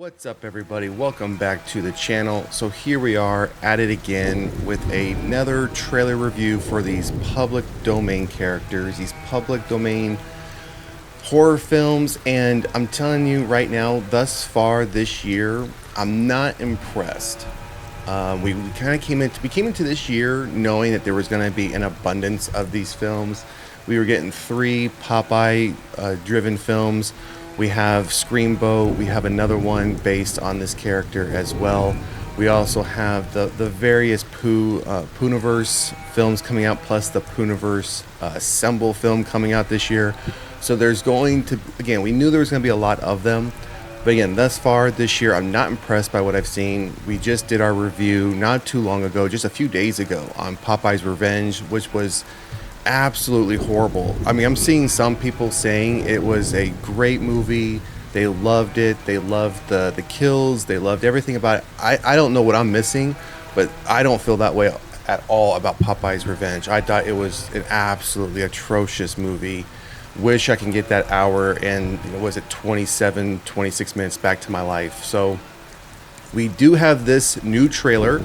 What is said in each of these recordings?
What's up, everybody? Welcome back to the channel. So here we are at it again with another trailer review for these public domain characters, these public domain horror films, and I'm telling you right now, thus far this year, I'm not impressed. We kind of came into this year knowing that there was going to be an abundance of these films. We were getting three Popeye driven films. We have Screamboat. We have another one based on this character as well. We also have the various Pooniverse films coming out, plus the Pooniverse Assemble film coming out this year. So there's going to, again, we knew there was going to be a lot of them. But again, thus far this year, I'm not impressed by what I've seen. We just did our review not too long ago, just a few days ago, on Popeye's Revenge, which was absolutely horrible. I mean, I'm seeing some people saying it was a great movie. They loved it. They loved the kills. They loved everything about it. I don't know what I'm missing, but I don't feel that way at all about Popeye's Revenge. I thought it was an absolutely atrocious movie. Wish I can get that hour and, was it 27, 26 minutes back to my life. So we do have this new trailer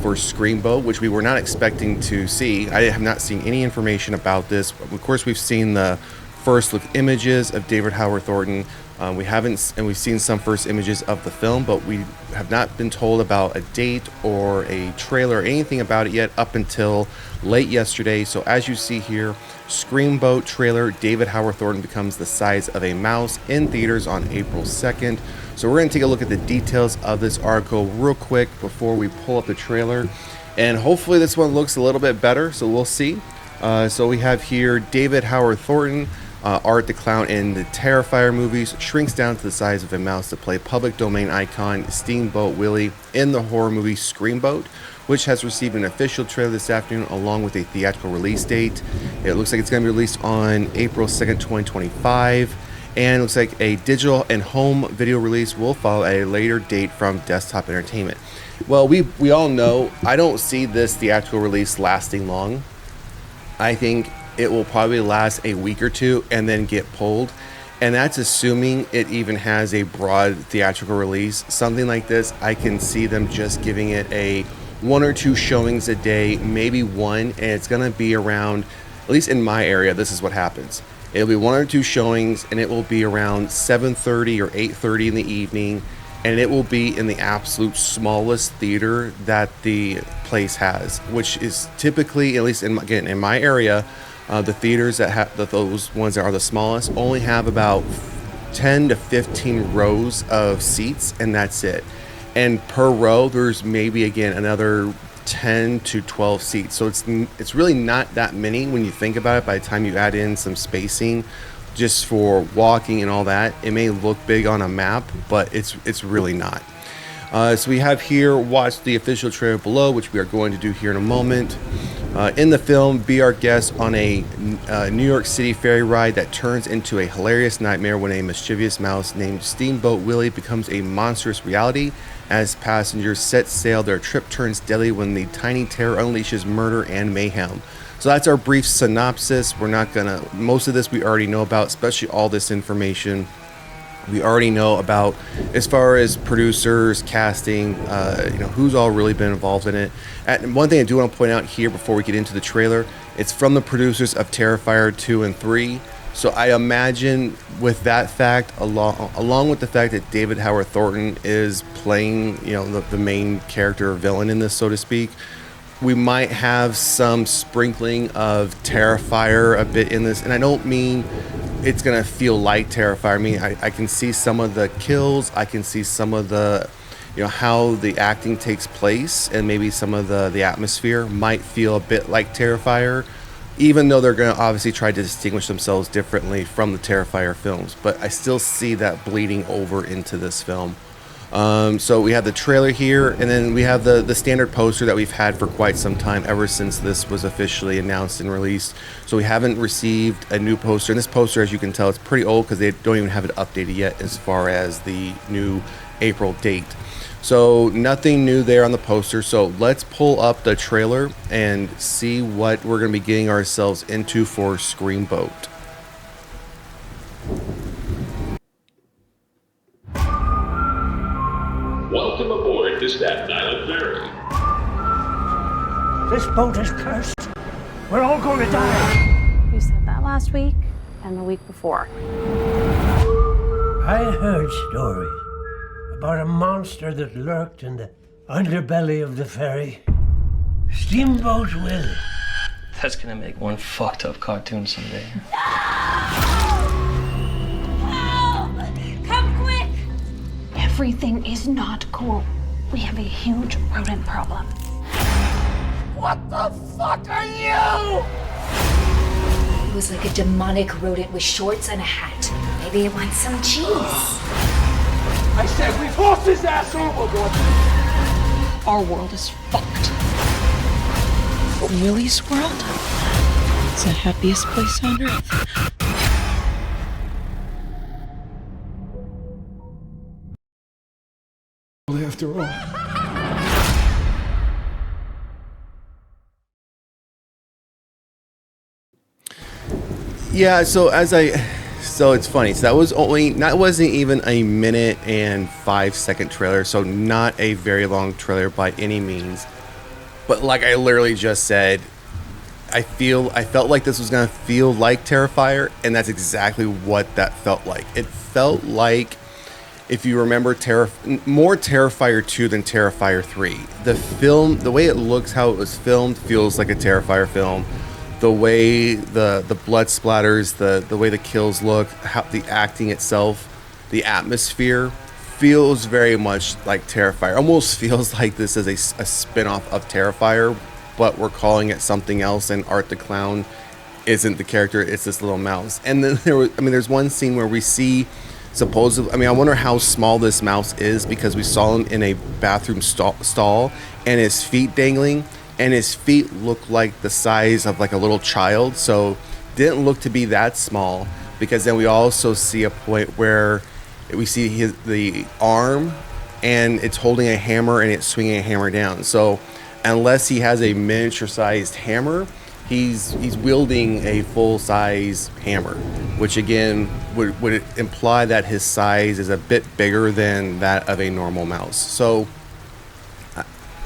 for Screamboat, which we were not expecting to see. I have not seen any information about this. Of course, we've seen the first look images of David Howard Thornton. We've seen some first images of the film, but we have not been told about a date or a trailer or anything about it yet up until late yesterday. So as you see here, Screamboat trailer, David Howard Thornton becomes the size of a mouse, in theaters on April 2nd. So we're going to take a look at the details of this article real quick before we pull up the trailer. And hopefully this one looks a little bit better, so we'll see. So we have here David Howard Thornton, Art the Clown in the Terrifier movies, shrinks down to the size of a mouse to play public domain icon Steamboat Willie in the horror movie Screamboat, which has received an official trailer this afternoon along with a theatrical release date. It looks like it's going to be released on April 2nd, 2025. And it looks like a digital and home video release will follow at a later date from Desktop Entertainment. Well, we all know I don't see this theatrical release lasting long. I think it will probably last a week or two and then get pulled. And that's assuming it even has a broad theatrical release. Something like this, I can see them just giving it a 1 or 2 showings a day, maybe one, and it's going to be around, at least in my area, this is what happens. It'll be 1 or 2 showings, and it will be around 7:30 or 8:30 in the evening, and it will be in the absolute smallest theater that the place has, which is typically, at least in my area, the theaters that have those ones that are the smallest only have about 10 to 15 rows of seats, and that's it. And per row, there's maybe again another 10 to 12 seats. So it's really not that many when you think about it. By the time you add in some spacing just for walking and all that, it may look big on a map, but it's really not. So we have here, watch the official trailer below, which we are going to do here in a moment. In the film, be our guest on a New York City ferry ride that turns into a hilarious nightmare when a mischievous mouse named Steamboat Willie becomes a monstrous reality. As passengers set sail, their trip turns deadly when the tiny terror unleashes murder and mayhem. So that's our brief synopsis. We're not gonna, most of this we already know about, especially all this information we already know about as far as producers, casting, who's all really been involved in it. And one thing I do want to point out here before we get into the trailer, it's from the producers of Terrifier 2 and 3. So I imagine with that fact, along with the fact that David Howard Thornton is playing, the main character or villain in this, so to speak, we might have some sprinkling of Terrifier a bit in this. And I don't mean it's gonna feel like Terrifier. I mean, I can see some of the kills. I can see some of the, how the acting takes place, and maybe some of the atmosphere might feel a bit like Terrifier, even though they're gonna obviously try to distinguish themselves differently from the Terrifier films. But I still see that bleeding over into this film. So we have the trailer here, and then we have the standard poster that we've had for quite some time, ever since this was officially announced and released. So we haven't received a new poster, and this poster, as you can tell, it's pretty old because they don't even have it updated yet as far as the new April date. So nothing new there on the poster. So let's pull up the trailer and see what we're going to be getting ourselves into for Screamboat. Welcome aboard the Staten Island Ferry. This boat is cursed. We're all going to die. You said that last week and the week before. I heard stories about a monster that lurked in the underbelly of the ferry. Steamboat Willie. That's gonna make one fucked up cartoon someday. Come quick! Everything is not cool. We have a huge rodent problem. What the fuck are you? It was like a demonic rodent with shorts and a hat. Maybe it wants some cheese. I said we tossed his ass overboard. Our world is fucked. Willie's world? It's the happiest place on earth. After all. Yeah, so it's funny. So that wasn't even a minute and 5-second trailer, so not a very long trailer by any means. But like I literally just said, I felt like this was gonna feel like Terrifier, and that's exactly what that felt like. It felt like, if you remember, more Terrifier 2 than Terrifier 3. The film, the way it looks, how it was filmed, feels like a Terrifier film. The way the blood splatters, the way the kills look, how the acting itself, the atmosphere feels very much like Terrifier. Almost feels like this is a spin-off of Terrifier, but we're calling it something else, and Art the Clown isn't the character, it's this little mouse. And then there's one scene where we see supposedly, I wonder how small this mouse is, because we saw him in a bathroom stall and his feet dangling, and his feet look like the size of like a little child, so didn't look to be that small. Because then we also see a point where we see the arm, and it's holding a hammer and it's swinging a hammer down. So unless he has a miniature sized hammer, he's wielding a full size hammer, which again would imply that his size is a bit bigger than that of a normal mouse. So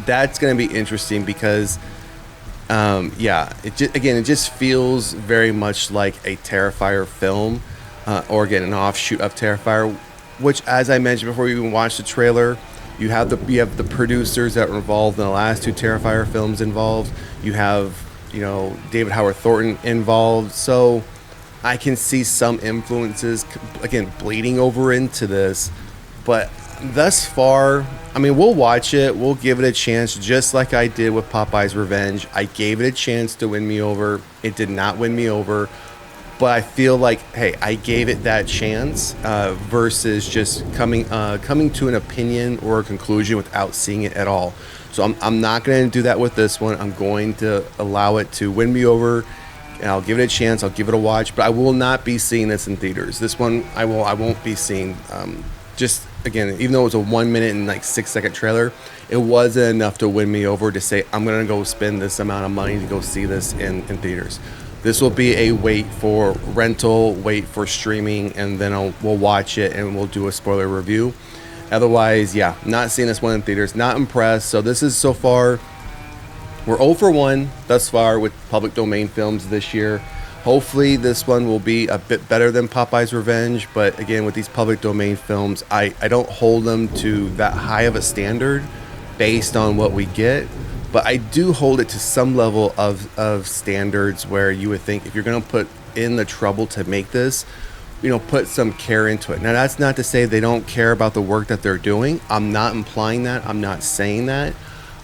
that's going to be interesting, because it just feels very much like a Terrifier film, or again an offshoot of Terrifier, which, as I mentioned before we even watched the trailer, you have the producers that were involved in the last 2 Terrifier films involved. You have, David Howard Thornton involved, so I can see some influences again bleeding over into this. But thus far, we'll watch it, we'll give it a chance, just like I did with Popeye's Revenge. I gave it a chance to win me over. It did not win me over, but I feel like, hey, I gave it that chance, versus just coming to an opinion or a conclusion without seeing it at all. So I'm not going to do that with this one. I'm going to allow it to win me over, and I'll give it a chance. I'll give it a watch, but I will not be seeing this in theaters. This one I won't be seeing. Just again, even though it was a 1 minute and 6-second trailer, it wasn't enough to win me over to say I'm gonna go spend this amount of money to go see this in theaters. This will be a wait for rental, wait for streaming, and then we'll watch it and we'll do a spoiler review. Otherwise, yeah, not seeing this one in theaters, not impressed. So this is, so far, we're 0 for 1 thus far with public domain films this year. Hopefully this one will be a bit better than Popeye's Revenge, but again, with these public domain films, I don't hold them to that high of a standard based on what we get, but I do hold it to some level of standards where you would think, if you're going to put in the trouble to make this, put some care into it. Now, that's not to say they don't care about the work that they're doing. I'm not implying that. I'm not saying that.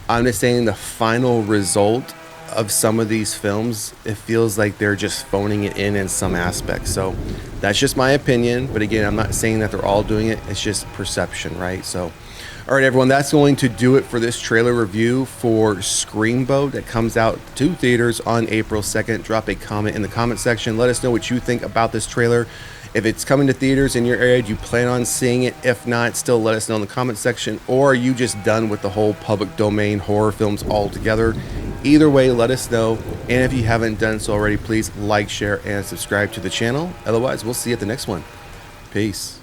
I'm just saying the final result of some of these films, it feels like they're just phoning it in some aspects. So that's just my opinion, but again, I'm not saying that they're all doing it. It's just perception, right? So all right, everyone, that's going to do it for this trailer review for Screamboat that comes out to theaters on April 2nd. Drop a comment in the comment section. Let us know what you think about this trailer. If it's coming to theaters in your area, do you plan on seeing it? If not, still let us know in the comment section. Or are you just done with the whole public domain horror films altogether? Either way, let us know. And if you haven't done so already, please like, share, and subscribe to the channel. Otherwise, we'll see you at the next one. Peace.